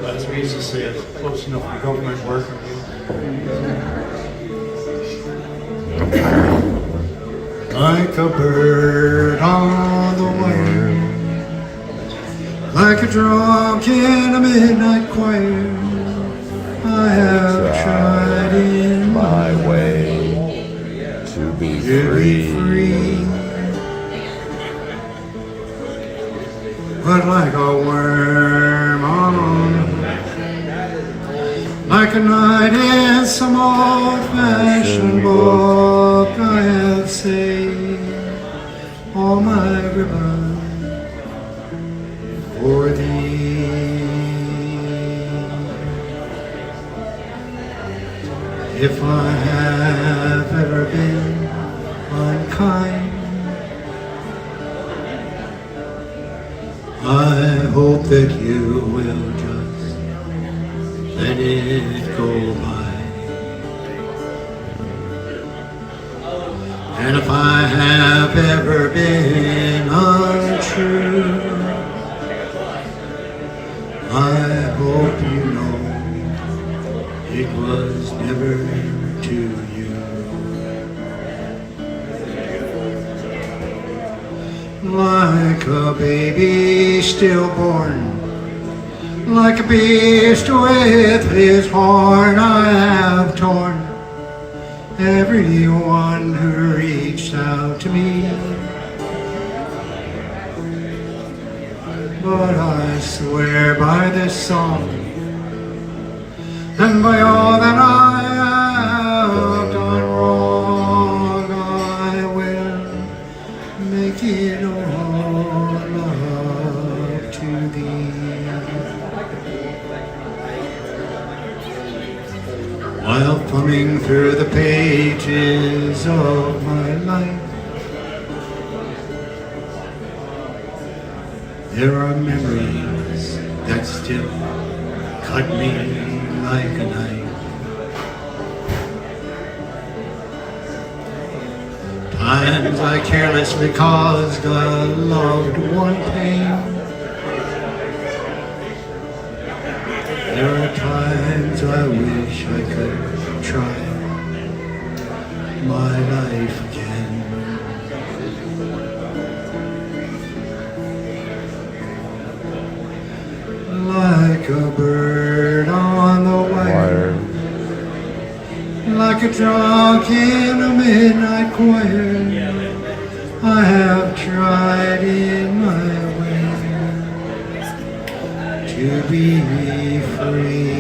As we used to say, it's close enough for government work. Like a bird on the wire, like a drunk in a midnight choir, I have tried in my way to be free. But like a worm like a night in some old-fashioned book, I have saved all my ribbons for thee. If I have ever been unkind, I hope that you will just let it go by. And if I have ever been untrue, I hope you know it was never to you. Like a baby stillborn, like a beast with his horn, I have torn everyone who reached out to me. But I swear by this song and by all that I have done wrong, I will make it all up to thee. While thumbing through the pages of my life, there are memories that still cut me like a knife. Times I carelessly caused a loved one pain. There are times I wish I could try my life again. Like a bird on the wire, like a drunk in a midnight choir, I have tried in my way to be free.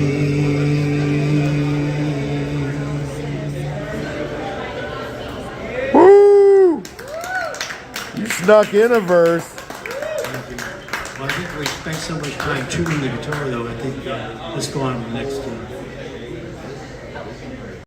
Woo! You snuck in a verse. Well, I think we spent so much time tuning the guitar, though. I think let's go on to the next one.